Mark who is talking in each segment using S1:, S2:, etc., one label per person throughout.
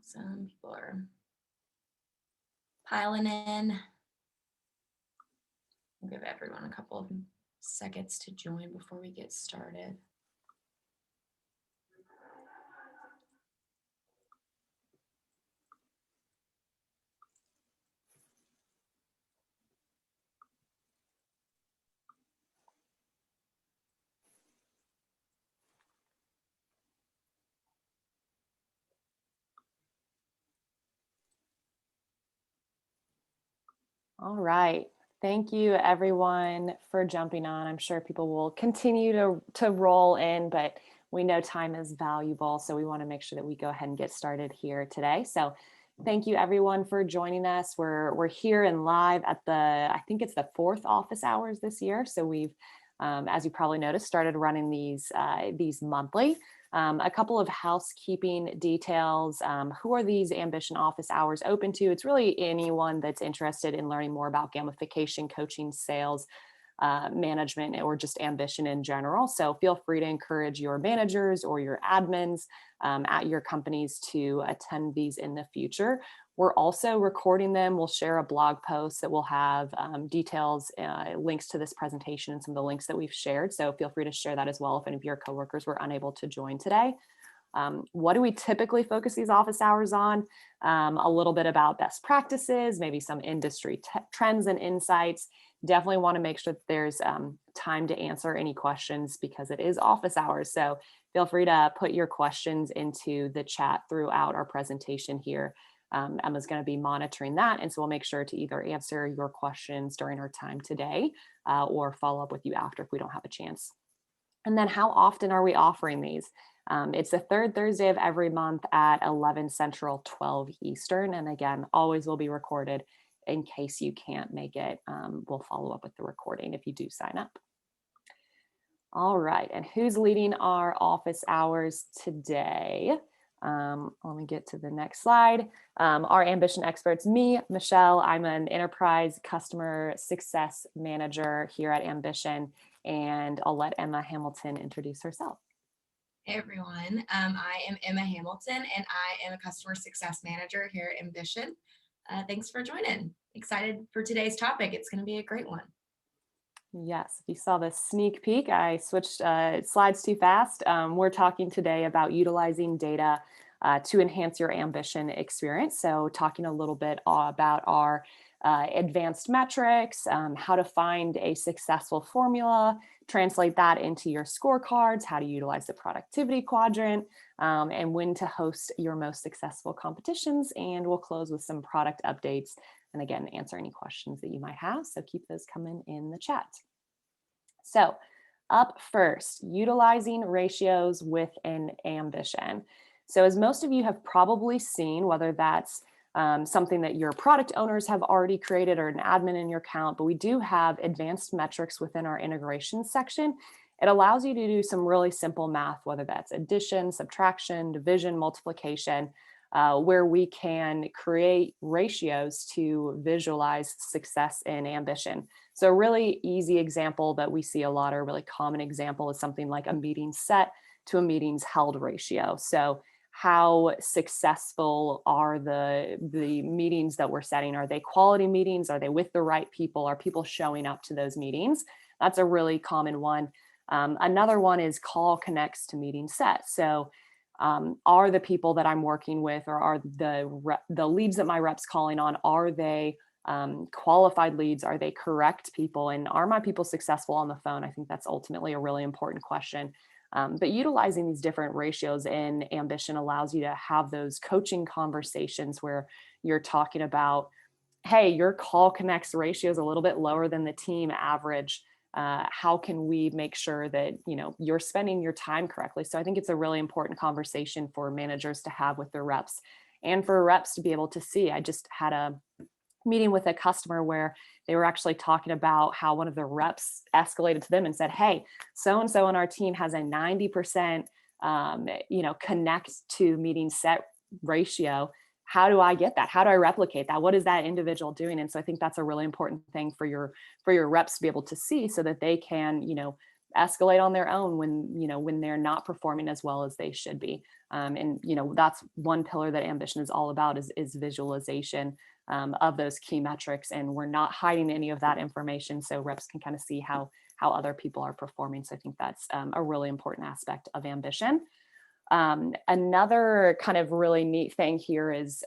S1: Some people are piling in. We'll give everyone a couple of seconds to join before we get started.
S2: All right. Thank you everyone for jumping on. I'm sure people will continue to roll in, but we know time is valuable. So we want to make sure that we go ahead and get started here today. So thank you everyone for joining us. We're here and live at I think it's the 4th office hours this year. So we've, as you probably noticed, started running these monthly. A couple of housekeeping details. Who are these Ambition office hours open to? It's really anyone that's interested in learning more about gamification, coaching, sales, management, or just Ambition in general. So feel free to encourage your managers or your admins at your companies to attend these in the future. We're also recording them. We'll share a blog post that will have details, links to this presentation and some of the links that we've shared. So feel free to share that as well if any of your coworkers were unable to join today. What do we typically focus these office hours on? A little bit about best practices, maybe some industry trends and insights. Definitely want to make sure that there's time to answer any questions because it is office hours. So feel free to put your questions into the chat throughout our presentation here. Emma's going to be monitoring that. And so we'll make sure to either answer your questions during our time today or follow up with you after if we don't have a chance. And then how often are we offering these? It's the 3rd Thursday of every month at 11 Central, 12 Eastern. And again, always will be recorded in case you can't make it. We'll follow up with the recording if you do sign up. All right, and who's leading our office hours today? Let me get to the next slide. Our Ambition experts, me, Michelle, I'm an enterprise customer success manager here at Ambition, and I'll let Emma Hamilton introduce herself.
S1: Hey everyone, I am Emma Hamilton and I am a customer success manager here at Ambition. Thanks for joining. Excited for today's topic. It's going to be a great one.
S2: Yes, if you saw the sneak peek, I switched slides too fast. We're talking today about utilizing data to enhance your Ambition experience. So talking a little bit about our advanced metrics, how to find a successful formula, translate that into your scorecards, how to utilize the productivity quadrant, and when to host your most successful competitions. And we'll close with some product updates. And again, answer any questions that you might have. So keep those coming in the chat. So up first, utilizing ratios with an Ambition. So as most of you have probably seen, whether that's something that your product owners have already created or an admin in your account, but we do have advanced metrics within our integration section. It allows you to do some really simple math, whether that's addition, subtraction, division, multiplication, where we can create ratios to visualize success in Ambition. So a really easy example that we see a lot, or a really common example, is something like a meeting set to a meetings held ratio. So how successful are the meetings that we're setting? Are they quality meetings? Are they with the right people? Are people showing up to those meetings? That's a really common one. Another one is call connects to meeting set. So are the people that I'm working with, or are the leads that my rep's calling on, are they qualified leads? Are they correct people? And are my people successful on the phone? I think that's ultimately a really important question. But utilizing these different ratios in Ambition allows you to have those coaching conversations where you're talking about, hey, your call connects ratio is a little bit lower than the team average. How can we make sure that you're spending your time correctly? So I think it's a really important conversation for managers to have with their reps, and for reps to be able to see. I just had a meeting with a customer where they were actually talking about how one of the reps escalated to them and said, hey, so-and-so on our team has a 90% connect to meeting set ratio. How do I get that? How do I replicate that? What is that individual doing? And so I think that's a really important thing for your reps to be able to see, so that they can, escalate on their own when they're not performing as well as they should be. And that's one pillar that ambition is all about is visualization of those key metrics, and we're not hiding any of that information so reps can kind of see how other people are performing. So I think that's a really important aspect of ambition. Another kind of really neat thing here is,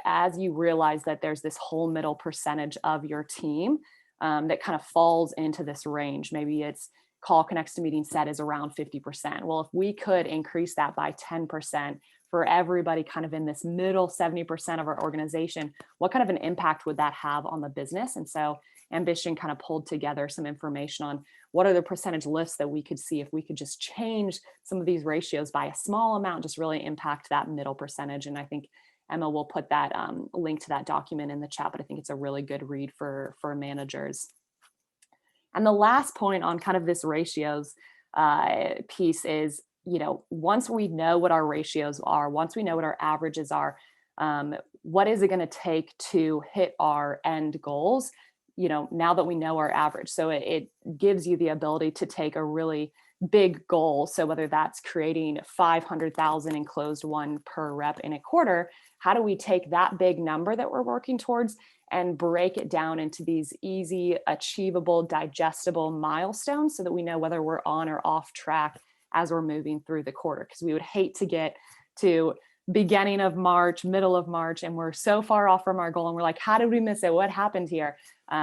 S2: as you realize that there's this whole middle percentage of your team that kind of falls into this range. Maybe it's call connects to meeting set is around 50%. Well, if we could increase that by 10% for everybody kind of in this middle 70% of our organization, what kind of an impact would that have on the business? And so Ambition kind of pulled together some information on what are the percentage lifts that we could see if we could just change some of these ratios by a small amount, just really impact that middle percentage. And I think Emma will put that link to that document in the chat, but I think it's a really good read for managers. And the last point on kind of this ratios piece is, once we know what our ratios are, once we know what our averages are, what is it going to take to hit our end goals? Now that we know our average. So it gives you the ability to take a really big goal. So whether that's creating 500,000 in closed won per rep in a quarter, how do we take that big number that we're working towards and break it down into these easy, achievable, digestible milestones so that we know whether we're on or off track as we're moving through the quarter? Because we would hate to get to beginning of March, middle of March, and we're so far off from our goal and we're like, how did we miss it? What happened here?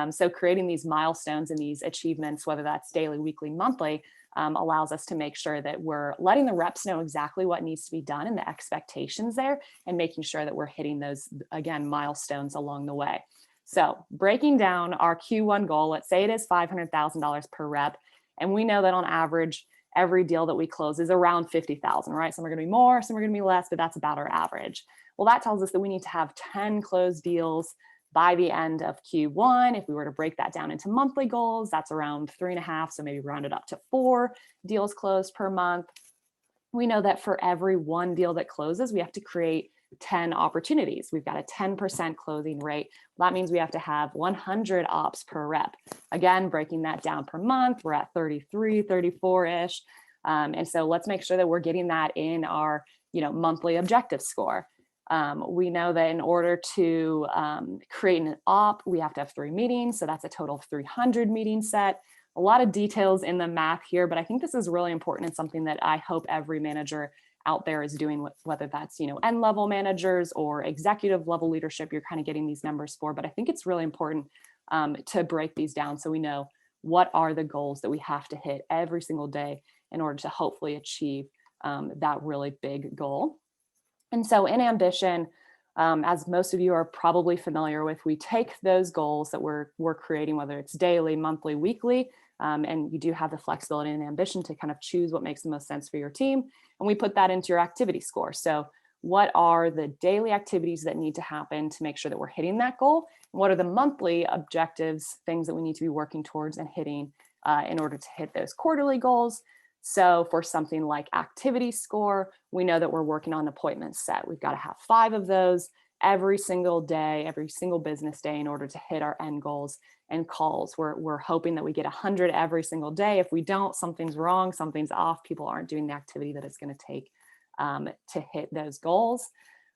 S2: So creating these milestones and these achievements, whether that's daily, weekly, monthly, allows us to make sure that we're letting the reps know exactly what needs to be done and the expectations there, and making sure that we're hitting those, again, milestones along the way. So breaking down our Q1 goal, let's say it is $500,000 per rep. And we know that on average, every deal that we close is around 50,000, right? Some are going to be more, some are going to be less, but that's about our average. Well, that tells us that we need to have 10 closed deals by the end of Q1. If we were to break that down into monthly goals, that's around 3.5. So maybe round it up to 4 deals closed per month. We know that for every one deal that closes, we have to create 10 opportunities. We've got a 10% closing rate. That means we have to have 100 ops per rep. Again, breaking that down per month, we're at 33, 34-ish. And so let's make sure that we're getting that in our monthly objective score. We know that in order to create an op, we have to have 3 meetings. So that's a total of 300 meetings set. A lot of details in the math here, but I think this is really important and something that I hope every manager out there is doing, whether that's, end level managers or executive level leadership, you're kind of getting these numbers for. But I think it's really important to break these down so we know what are the goals that we have to hit every single day in order to hopefully achieve that really big goal. And so in Ambition, as most of you are probably familiar with, we take those goals that we're creating, whether it's daily, monthly, weekly, and you do have the flexibility and Ambition to kind of choose what makes the most sense for your team. And we put that into your activity score. So what are the daily activities that need to happen to make sure that we're hitting that goal? And what are the monthly objectives, things that we need to be working towards and hitting in order to hit those quarterly goals? So for something like activity score, we know that we're working on appointments set. We've got to have 5 of those every single day, every single business day in order to hit our end goals. And calls, we're hoping that we get 100 every single day. If we don't, something's wrong, something's off. People aren't doing the activity that it's going to take to hit those goals.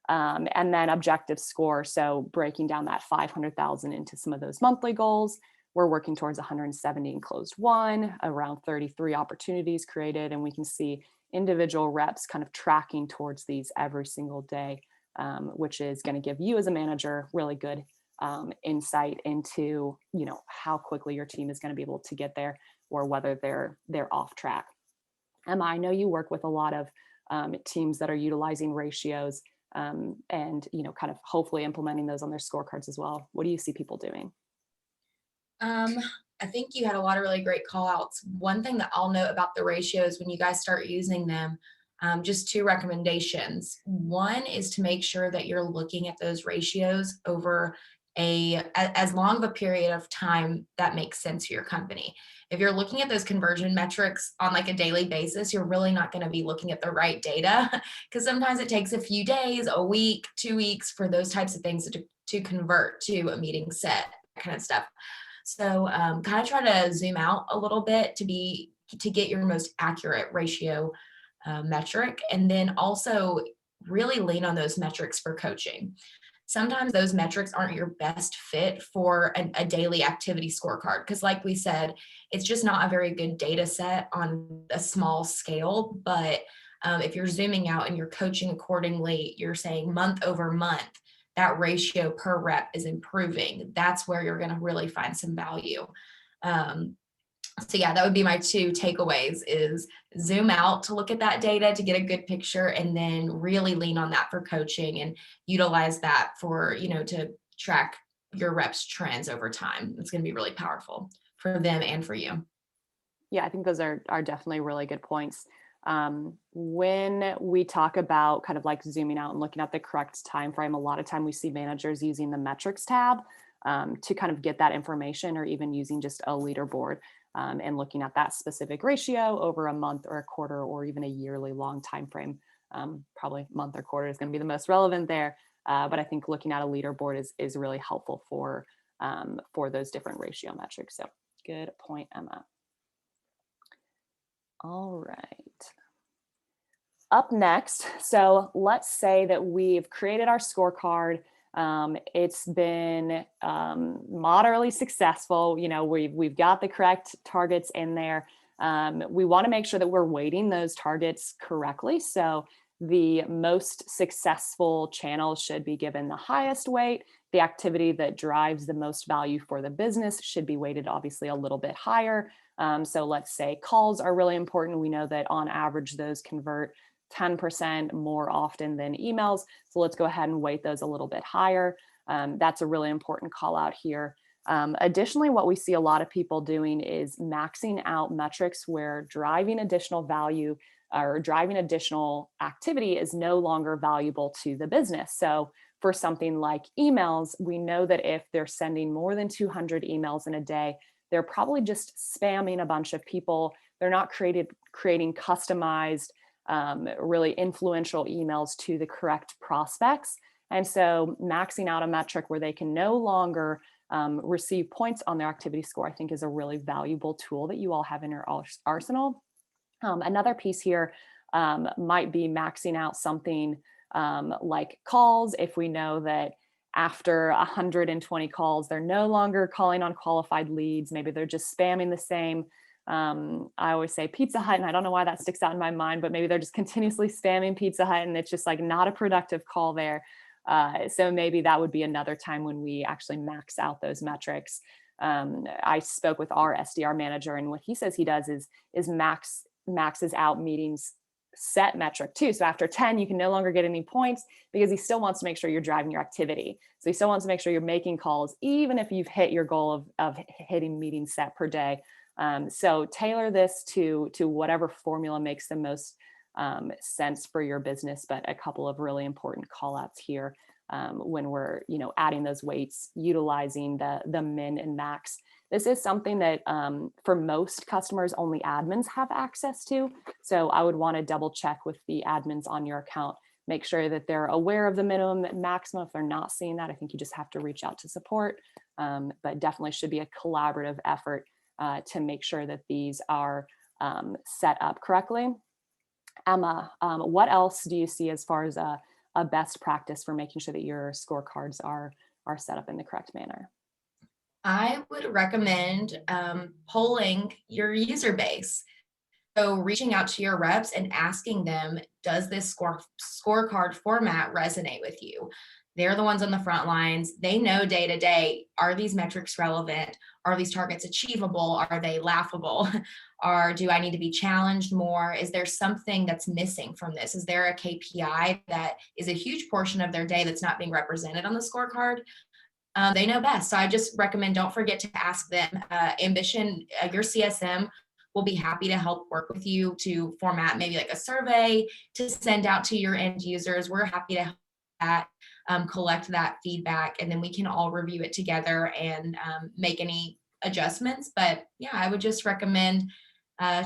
S2: And then objective score. So breaking down that 500,000 into some of those monthly goals, we're working towards 170 in closed won, around 33 opportunities created. And we can see individual reps kind of tracking towards these every single day, which is going to give you as a manager really good insight into, how quickly your team is going to be able to get there or whether they're off track. Emma, I know you work with a lot of teams that are utilizing ratios and, kind of hopefully implementing those on their scorecards as well. What do you see people doing?
S1: I think you had a lot of really great call outs. One thing that I'll note about the ratios when you guys start using them, just 2 recommendations. One is to make sure that you're looking at those ratios over as long of a period of time that makes sense for your company. If you're looking at those conversion metrics on like a daily basis, you're really not going to be looking at the right data because sometimes it takes a few days, a week, 2 weeks for those types of things to convert to a meeting set, kind of stuff. So kind of try to zoom out a little bit to get your most accurate ratio metric, and then also really lean on those metrics for coaching. Sometimes those metrics aren't your best fit for a daily activity scorecard because, like we said, it's just not a very good data set on a small scale. But if you're zooming out and you're coaching accordingly, you're saying month over month, that ratio per rep is improving. That's where you're going to really find some value. Um, so yeah, that would be my two takeaways: is zoom out to look at that data to get a good picture, and then really lean on that for coaching and utilize that for, to track your reps trends over time. It's going to be really powerful for them and for you.
S2: Yeah, I think those are definitely really good points. When we talk about kind of like zooming out and looking at the correct time frame, a lot of time we see managers using the metrics tab to kind of get that information, or even using just a leaderboard and looking at that specific ratio over a month or a quarter or even a yearly long time frame. Probably month or quarter is going to be the most relevant there, but I think looking at a leaderboard is really helpful for those different ratio metrics. So good point, Emma. All right. Up next, so let's say that we've created our scorecard. It's been moderately successful. We've got the correct targets in there. We want to make sure that we're weighting those targets correctly. So the most successful channel should be given the highest weight. The activity that drives the most value for the business should be weighted obviously a little bit higher. So let's say calls are really important. We know that on average, those convert 10% more often than emails. So let's go ahead and weight those a little bit higher. That's a really important call out here. Additionally, what we see a lot of people doing is maxing out metrics where driving additional value or driving additional activity is no longer valuable to the business. So for something like emails, we know that if they're sending more than 200 emails in a day, they're probably just spamming a bunch of people. They're not creating customized, really influential emails to the correct prospects. And so maxing out a metric where they can no longer receive points on their activity score, I think is a really valuable tool that you all have in your arsenal. Another piece here might be maxing out something like calls. If we know that after 120 calls, they're no longer calling on qualified leads, maybe they're just spamming the same. I always say Pizza Hut, and I don't know why that sticks out in my mind, but maybe they're just continuously spamming Pizza Hut and it's just like not a productive call there. So maybe that would be another time when we actually max out those metrics. I spoke with our SDR manager, and what he says he does is maxes out meetings set metric too. So after 10, you can no longer get any points because he still wants to make sure you're driving your activity. So he still wants to make sure you're making calls, even if you've hit your goal of hitting meetings set per day. So tailor this to whatever formula makes the most sense for your business. But a couple of really important call outs here when we're adding those weights, utilizing the min and max. This is something that for most customers, only admins have access to. So I would want to double check with the admins on your account, make sure that they're aware of the minimum and maximum. If they're not seeing that, I think you just have to reach out to support, but definitely should be a collaborative effort to make sure that these are set up correctly. Emma, what else do you see as far as a best practice for making sure that your scorecards are set up in the correct manner?
S1: I would recommend polling your user base. So reaching out to your reps and asking them, does this scorecard format resonate with you? They're the ones on the front lines. They know day to day, are these metrics relevant? Are these targets achievable? Are they laughable? Or do I need to be challenged more? Is there something that's missing from this? Is there a KPI that is a huge portion of their day that's not being represented on the scorecard? They know best. So I just recommend, don't forget to ask them. Ambition, your CSM will be happy to help work with you to format maybe like a survey to send out to your end users. We're happy to help that, collect that feedback, and then we can all review it together and make any adjustments. But yeah, I would just recommend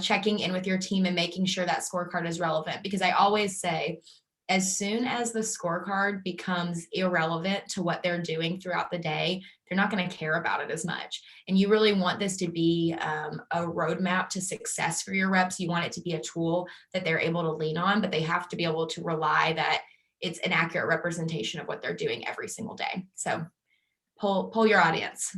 S1: checking in with your team and making sure that scorecard is relevant, because I always say, as soon as the scorecard becomes irrelevant to what they're doing throughout the day, they're not going to care about it as much. And you really want this to be a roadmap to success for your reps. You want it to be a tool that they're able to lean on, but they have to be able to rely that it's an accurate representation of what they're doing every single day. So pull your audience.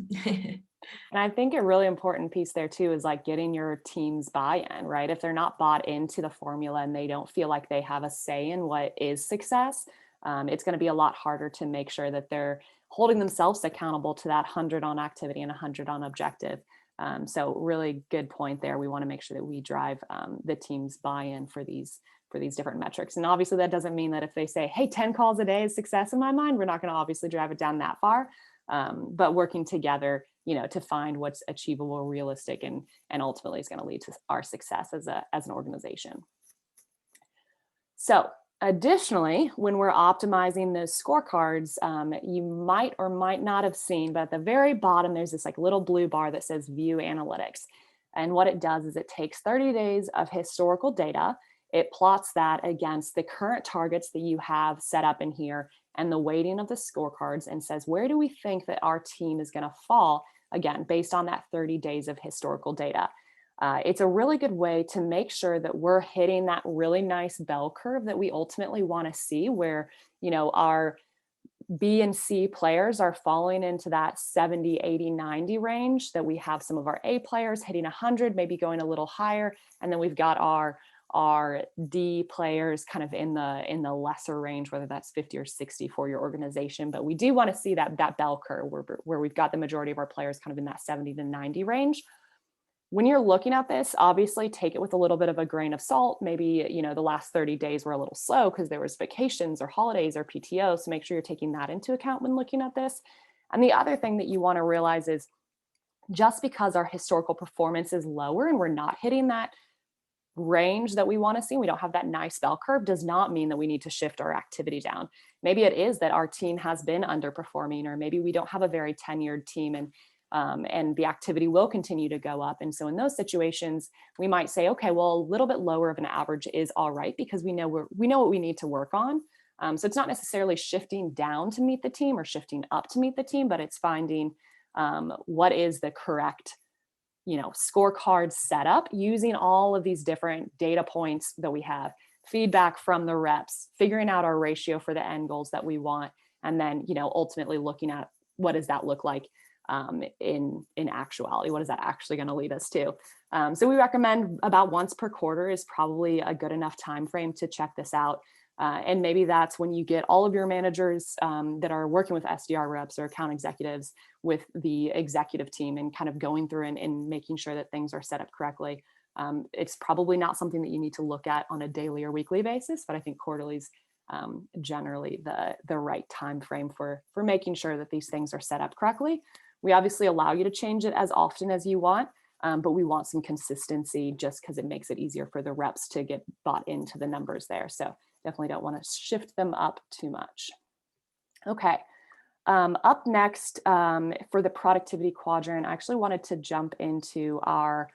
S2: And I think a really important piece there too is like getting your team's buy-in, right? If they're not bought into the formula and they don't feel like they have a say in what is success, it's going to be a lot harder to make sure that they're holding themselves accountable to that 100 on activity and 100 on objective. So really good point there. We want to make sure that we drive the team's buy-in for these different metrics. And obviously that doesn't mean that if they say, hey, 10 calls a day is success in my mind, we're not going to obviously drive it down that far. But working together, to find what's achievable, realistic, and ultimately is going to lead to our success as an organization. So additionally, when we're optimizing those scorecards, you might or might not have seen, but at the very bottom, there's this like little blue bar that says view analytics. And what it does is it takes 30 days of historical data. It plots that against the current targets that you have set up in here and the weighting of the scorecards and says, where do we think that our team is going to fall, again, based on that 30 days of historical data. It's a really good way to make sure that we're hitting that really nice bell curve that we ultimately want to see where, our B and C players are falling into that 70, 80, 90 range, that we have some of our A players hitting 100, maybe going a little higher. And then we've got our D players kind of in the lesser range, whether that's 50 or 60 for your organization. But we do want to see that bell curve where we've got the majority of our players kind of in that 70 to 90 range. When you're looking at this, obviously take it with a little bit of a grain of salt. Maybe, the last 30 days were a little slow because there was vacations or holidays or PTO. So make sure you're taking that into account when looking at this. And the other thing that you want to realize is just because our historical performance is lower and we're not hitting that range that we want to see, we don't have that nice bell curve, does not mean that we need to shift our activity down. Maybe it is that our team has been underperforming, or maybe we don't have a very tenured team and the activity will continue to go up. And so in those situations, we might say, okay, well, a little bit lower of an average is all right because we know what we need to work on. So it's not necessarily shifting down to meet the team or shifting up to meet the team, but it's finding what is the correct scorecard setup using all of these different data points that we have, feedback from the reps, figuring out our ratio for the end goals that we want, and then ultimately looking at what does that look like in actuality. What is that actually going to lead us to? So we recommend about once per quarter is probably a good enough time frame to check this out. And maybe that's when you get all of your managers that are working with SDR reps or account executives with the executive team and kind of going through and making sure that things are set up correctly. It's probably not something that you need to look at on a daily or weekly basis, but I think quarterly is generally the right time frame for making sure that these things are set up correctly. We obviously allow you to change it as often as you want, but we want some consistency just because it makes it easier for the reps to get bought into the numbers there. So definitely don't want to shift them up too much. Okay. Up next for the productivity quadrant, I actually wanted to jump into our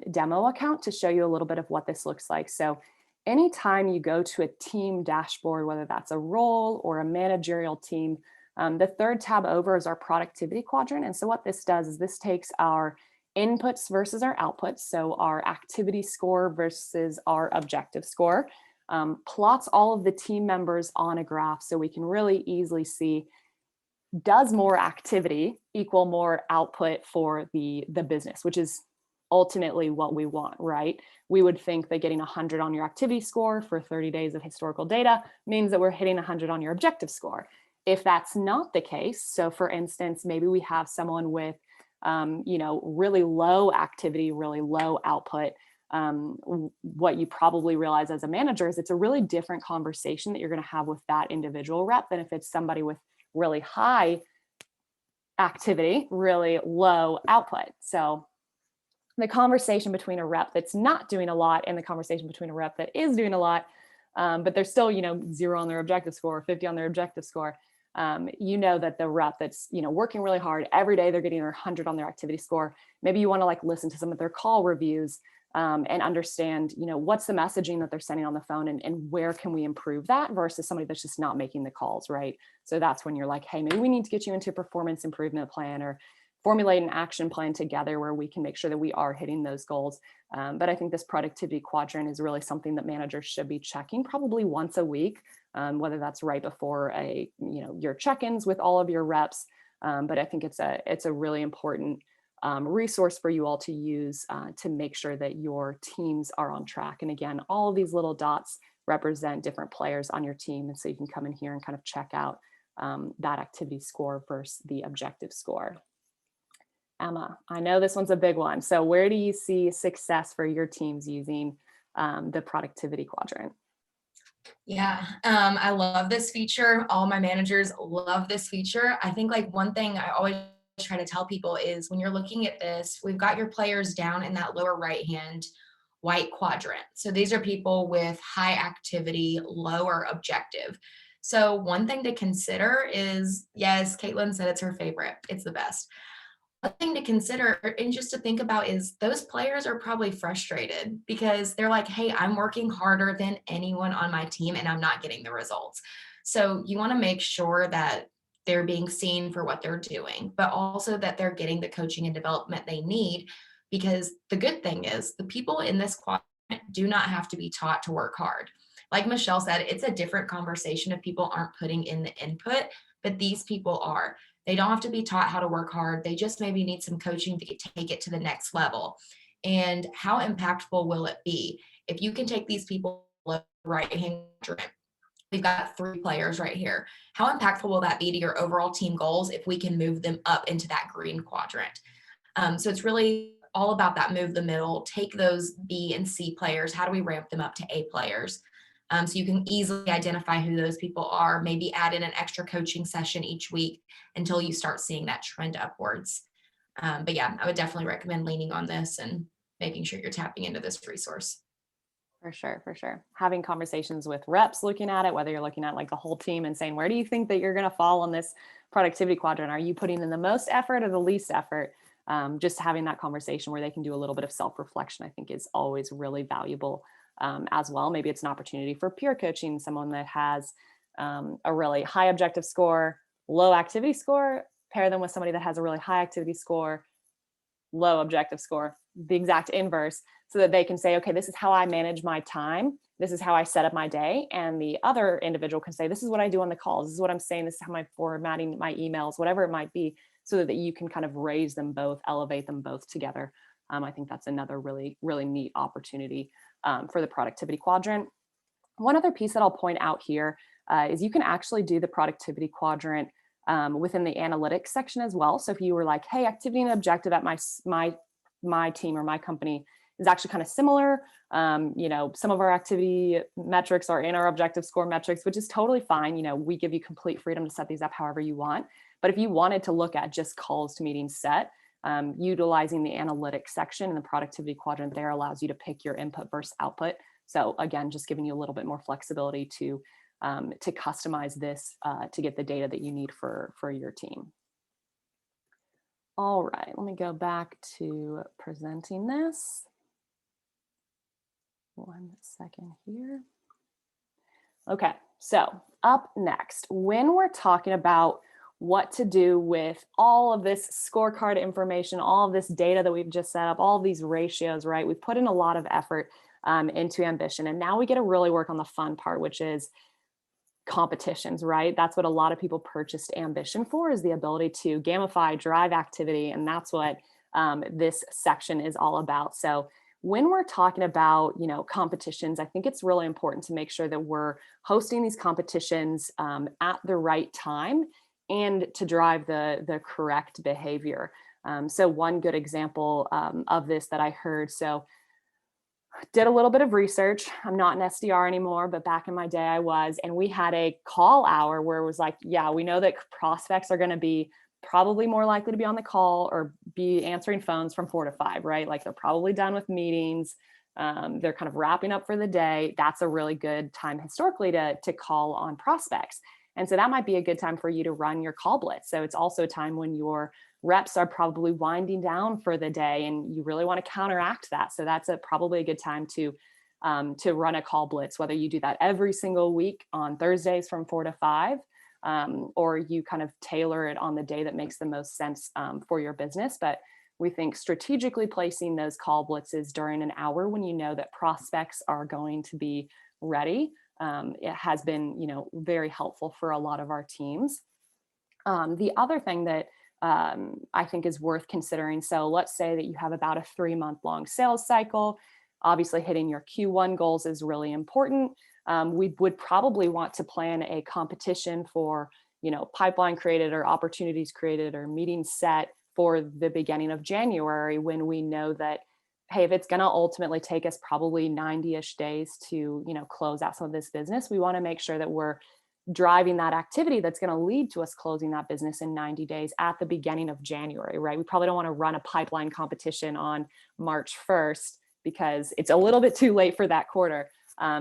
S2: demo account to show you a little bit of what this looks like. So anytime you go to a team dashboard, whether that's a role or a managerial team, the third tab over is our productivity quadrant. And so what this does is this takes our inputs versus our outputs. So our activity score versus our objective score, plots all of the team members on a graph so we can really easily see, does more activity equal more output for the business, which is ultimately what we want, right? We would think that getting 100 on your activity score for 30 days of historical data means that we're hitting 100 on your objective score. If that's not the case, so for instance, maybe we have someone with, really low activity, really low output, what you probably realize as a manager is it's a really different conversation that you're going to have with that individual rep than if it's somebody with really high activity, really low output. So the conversation between a rep that's not doing a lot and the conversation between a rep that is doing a lot, but they're still, 0 on their objective score, 50 on their objective score. That the rep that's, working really hard every day, they're getting their 100 on their activity score. Maybe you want to listen to some of their call reviews and understand, what's the messaging that they're sending on the phone, and where can we improve that versus somebody that's just not making the calls, right? So that's when you're like, hey, maybe we need to get you into a performance improvement plan or formulate an action plan together where we can make sure that we are hitting those goals. But I think this productivity quadrant is really something that managers should be checking probably once a week, whether that's right before your check-ins with all of your reps. But I think it's a really important resource for you all to use to make sure that your teams are on track. And again, all of these little dots represent different players on your team. And so you can come in here and kind of check out that activity score versus the objective score. Emma, I know this one's a big one. So where do you see success for your teams using the productivity quadrant?
S1: Yeah, I love this feature. All my managers love this feature. I think like one thing I always try to tell people is when you're looking at this, we've got your players down in that lower right hand white quadrant. So these are people with high activity, lower objective. So one thing to consider is, yes, Caitlin said it's her favorite. It's the best. One thing to consider and just to think about is those players are probably frustrated because they're like, hey, I'm working harder than anyone on my team and I'm not getting the results. So you want to make sure that they're being seen for what they're doing, but also that they're getting the coaching and development they need. Because the good thing is the people in this quadrant do not have to be taught to work hard. Like Michelle said, it's a different conversation if people aren't putting in the input, but these people are. They don't have to be taught how to work hard. They just maybe need some coaching to take it to the next level. And how impactful will it be if you can take these people right hand quadrant? We've got 3 players right here. How impactful will that be to your overall team goals if we can move them up into that green quadrant? So it's really all about that move the middle, take those B and C players. How do we ramp them up to A players? So you can easily identify who those people are, maybe add in an extra coaching session each week until you start seeing that trend upwards. But yeah, I would definitely recommend leaning on this and making sure you're tapping into this resource.
S2: For sure, for sure. Having conversations with reps looking at it, whether you're looking at like the whole team and saying, where do you think that you're going to fall on this productivity quadrant? Are you putting in the most effort or the least effort? Just having that conversation where they can do a little bit of self-reflection, I think is always really valuable as well. Maybe it's an opportunity for peer coaching, someone that has a really high objective score, low activity score, pair them with somebody that has a really high activity score, low objective score, the exact inverse, so that they can say, okay, this is how I manage my time. This is how I set up my day. And the other individual can say, this is what I do on the calls. This is what I'm saying. This is how I'm formatting my emails, whatever it might be, so that you can kind of raise them both, elevate them both together. I think that's another really, really neat opportunity for the productivity quadrant. One other piece that I'll point out here is you can actually do the productivity quadrant within the analytics section as well. So if you were like, hey, activity and objective at my team or my company is actually kind of similar. Some of our activity metrics are in our objective score metrics, which is totally fine. We give you complete freedom to set these up however you want. But if you wanted to look at just calls to meetings set, utilizing the analytics section in the productivity quadrant there allows you to pick your input versus output. So again, just giving you a little bit more flexibility to customize this to get the data that you need for your team. All right, let me go back to presenting this. 1 second here. Okay, so up next, when we're talking about what to do with all of this scorecard information, all of this data that we've just set up, all of these ratios, right? We've put in a lot of effort into ambition, and now we get to really work on the fun part, which is competitions, right? That's what a lot of people purchased ambition for, is the ability to gamify, drive activity. And that's what this section is all about. So when we're talking about, competitions, I think it's really important to make sure that we're hosting these competitions at the right time and to drive the correct behavior. So one good example of this that I heard, so did a little bit of research. I'm not an SDR anymore, but back in my day I was, and we had a call hour where it was like, yeah, we know that prospects are going to be probably more likely to be on the call or be answering phones from 4 to 5, right? Like they're probably done with meetings. They're kind of wrapping up for the day. That's a really good time historically to call on prospects. And so that might be a good time for you to run your call blitz. So it's also a time when you're reps are probably winding down for the day and you really want to counteract that. So that's probably a good time to run a call blitz, whether you do that every single week on Thursdays from 4 to 5, or you kind of tailor it on the day that makes the most sense for your business. But we think strategically placing those call blitzes during an hour when you know that prospects are going to be ready, it has been, very helpful for a lot of our teams. The other thing that I think is worth considering. So let's say that you have about a 3-month long sales cycle. Obviously, hitting your Q1 goals is really important. We would probably want to plan a competition for, pipeline created or opportunities created or meetings set for the beginning of January, when we know that, hey, if it's going to ultimately take us probably 90-ish days to, close out some of this business, we want to make sure that we're driving that activity that's going to lead to us closing that business in 90 days at the beginning of January, right? We probably don't want to run a pipeline competition on March 1st because it's a little bit too late for that quarter.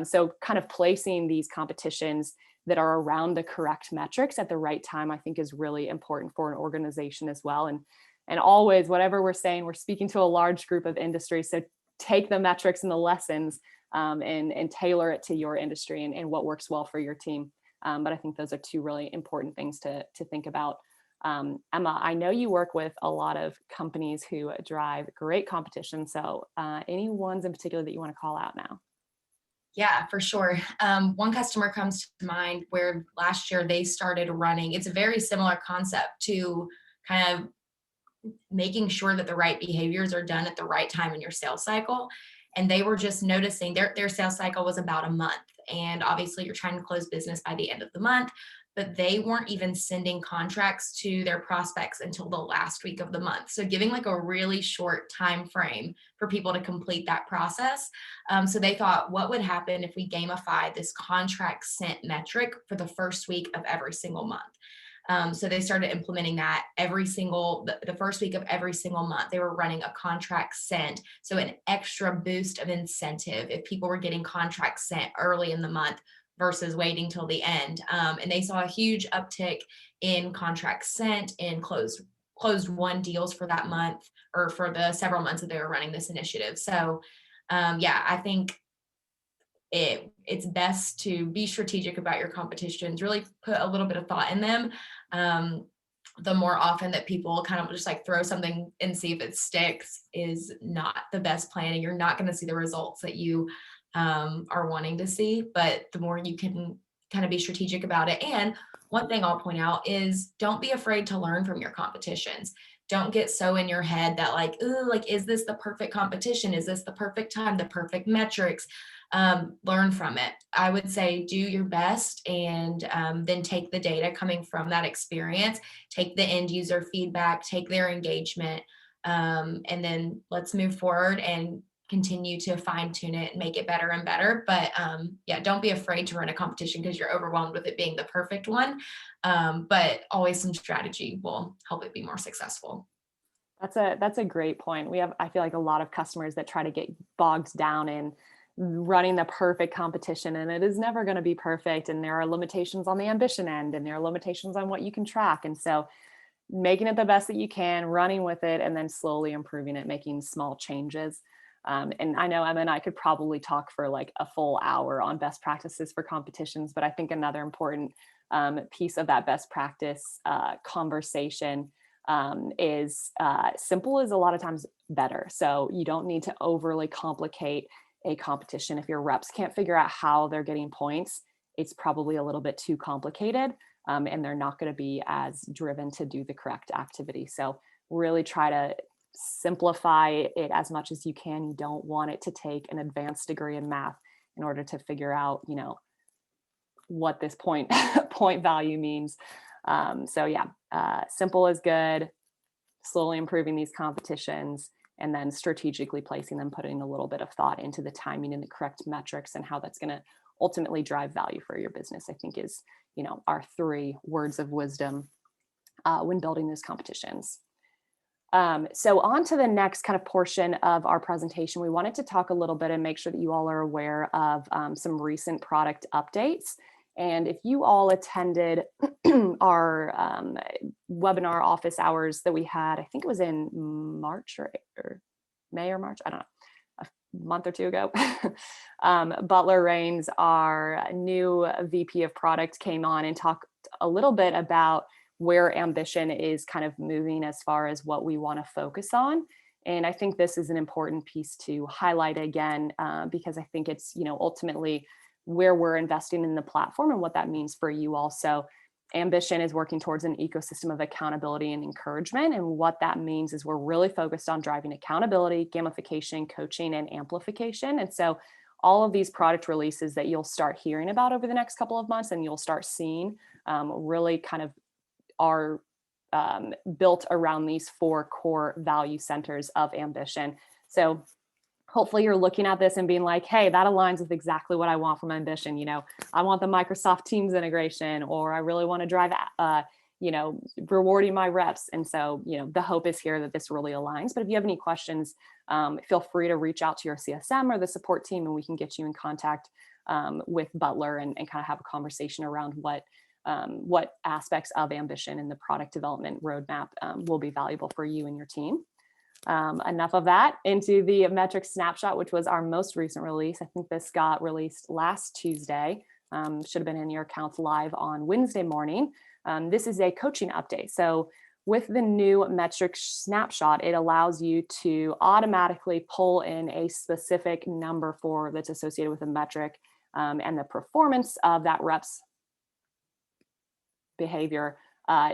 S2: So kind of placing these competitions that are around the correct metrics at the right time, I think is really important for an organization as well. And always, whatever we're saying, we're speaking to a large group of industry. So take the metrics and the lessons and tailor it to your industry and what works well for your team. But I think those are two really important things to think about. Emma, I know you work with a lot of companies who drive great competition. So any ones in particular that you want to call out now?
S1: Yeah, for sure. One customer comes to mind where last year they started running. It's a very similar concept to kind of making sure that the right behaviors are done at the right time in your sales cycle. And they were just noticing their sales cycle was about a month. And obviously you're trying to close business by the end of the month, but they weren't even sending contracts to their prospects until the last week of the month. So giving like a really short time frame for people to complete that process. So they thought, what would happen if we gamify this contract sent metric for the first week of every single month? So they started implementing that the first week of every single month. They were running a contract sent, so an extra boost of incentive if people were getting contracts sent early in the month versus waiting till the end. And they saw a huge uptick in contracts sent and closed won deals for that month or for the several months that they were running this initiative. So yeah, I think it's best to be strategic about your competitions, really put a little bit of thought in them. The more often that people kind of just like throw something and see if it sticks is not the best plan, and you're not going to see the results that you are wanting to see. But the more you can kind of be strategic about it. And one thing I'll point out is don't be afraid to learn from your competitions. Don't get so in your head that like, ooh, like, is this the perfect competition? Is this the perfect time, the perfect metrics? Learn from it. I would say do your best, and then take the data coming from that experience, take the end user feedback, take their engagement, and then let's move forward and continue to fine tune it and make it better and better. But yeah, don't be afraid to run a competition because you're overwhelmed with it being the perfect one. But always some strategy will help it be more successful.
S2: That's a great point. I feel like a lot of customers that try to get bogged down in running the perfect competition, and it is never going to be perfect. And there are limitations on the ambition end, and there are limitations on what you can track. And so making it the best that you can, running with it, and then slowly improving it, making small changes. And I know Emma and I could probably talk for like a full hour on best practices for competitions, but I think another important piece of that best practice conversation is simple is a lot of times better. So you don't need to overly complicate a competition. If your reps can't figure out how they're getting points, it's probably a little bit too complicated, and they're not going to be as driven to do the correct activity. So really try to simplify it as much as you can. You don't want it to take an advanced degree in math in order to figure out, what this point value means. So yeah, simple is good. Slowly improving these competitions, and then strategically placing them, putting a little bit of thought into the timing and the correct metrics and how that's going to ultimately drive value for your business, I think is, our 3 words of wisdom when building those competitions. So on to the next kind of portion of our presentation, we wanted to talk a little bit and make sure that you all are aware of some recent product updates. And if you all attended our webinar office hours that we had, I think it was in March or May or March, I don't know, a month or two ago. Butler Rains, our new VP of product, came on and talked a little bit about where ambition is kind of moving as far as what we want to focus on. And I think this is an important piece to highlight again, because I think it's, ultimately where we're investing in the platform and what that means for you all. So ambition is working towards an ecosystem of accountability and encouragement. And what that means is we're really focused on driving accountability, gamification, coaching, and amplification. And so all of these product releases that you'll start hearing about over the next couple of months and you'll start seeing really kind of are built around these 4 core value centers of ambition. So hopefully you're looking at this and being like, hey, that aligns with exactly what I want from ambition. I want the Microsoft Teams integration, or I really want to drive, rewarding my reps. And so, the hope is here that this really aligns. But if you have any questions, feel free to reach out to your CSM or the support team, and we can get you in contact with Butler and kind of have a conversation around what aspects of ambition in the product development roadmap will be valuable for you and your team. Enough of that, into the metric snapshot, which was our most recent release. I think this got released last Tuesday. Should have been in your accounts live on Wednesday morning. This is a coaching update. So with the new metric snapshot, it allows you to automatically pull in a specific number that's associated with a metric and the performance of that rep's behavior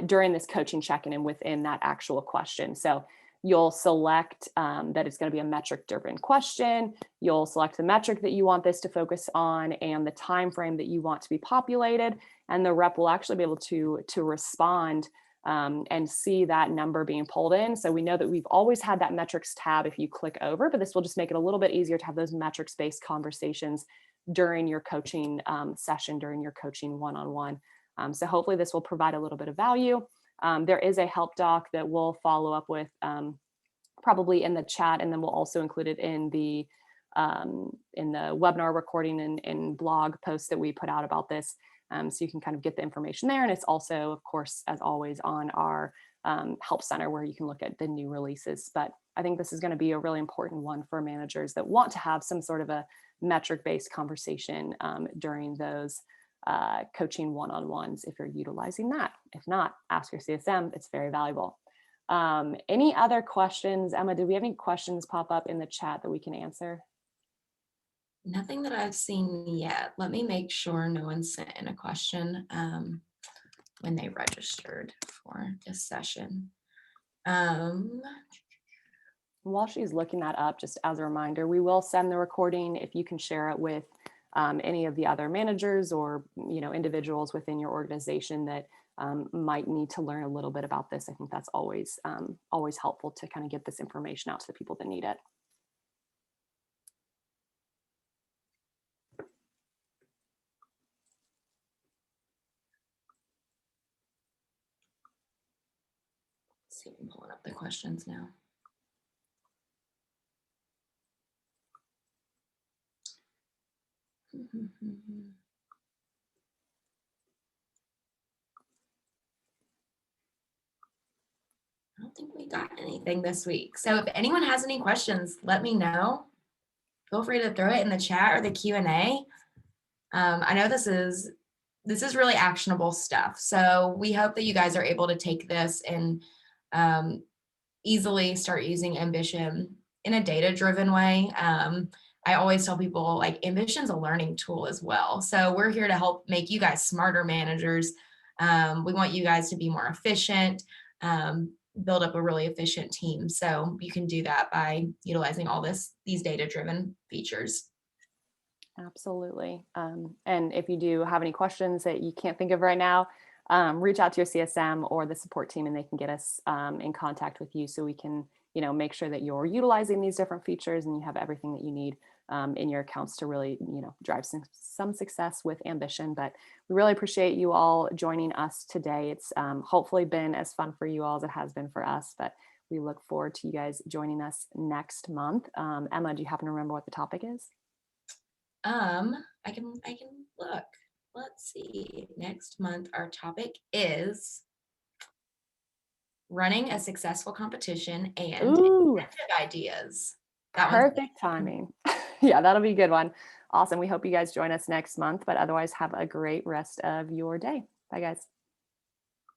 S2: during this coaching check-in and within that actual question. So you'll select that it's going to be a metric-driven question. You'll select the metric that you want this to focus on and the time frame that you want to be populated, and the rep will actually be able to respond and see that number being pulled in. So we know that we've always had that metrics tab if you click over, but this will just make it a little bit easier to have those metrics-based conversations during your coaching session, during your coaching one-on-one. So hopefully this will provide a little bit of value. There is a help doc that we'll follow up with probably in the chat, and then we'll also include it in the webinar recording and blog posts that we put out about this. So you can kind of get the information there. And it's also, of course, as always, on our help center where you can look at the new releases. But I think this is going to be a really important one for managers that want to have some sort of a metric-based conversation during those coaching one-on-ones if you're utilizing that. If not, ask your CSM. It's very valuable. Any other questions? Emma, did we have any questions pop up in the chat that we can answer?
S1: Nothing that I've seen yet. Let me make sure no one sent in a question when they registered for this session.
S2: While she's looking that up, just as a reminder, we will send the recording if you can share it with any of the other managers or individuals within your organization that might need to learn a little bit about this. I think that's always helpful to kind of get this information out to the people that need it.
S1: Let's see if I'm pulling up the questions now. I don't think we got anything this week. So if anyone has any questions, let me know. Feel free to throw it in the chat or the Q&A. I know this is really actionable stuff. So we hope that you guys are able to take this and easily start using Ambition in a data-driven way. I always tell people, like, Ambition's a learning tool as well. So we're here to help make you guys smarter managers. We want you guys to be more efficient, build up a really efficient team. So you can do that by utilizing all these data-driven features.
S2: Absolutely. And if you do have any questions that you can't think of right now, reach out to your CSM or the support team, and they can get us in contact with you so we can, make sure that you're utilizing these different features and you have everything that you need in your accounts to really, drive some success with Ambition. But we really appreciate you all joining us today. It's hopefully been as fun for you all as it has been for us, but we look forward to you guys joining us next month. Emma, do you happen to remember what the topic is?
S1: I can look. let's see. Next month, our topic is running a successful competition and
S2: Ooh,
S1: incentive ideas. That one's
S2: perfect timing. Yeah, that'll be a good one. Awesome. We hope you guys join us next month, but otherwise, have a great rest of your day. Bye, guys.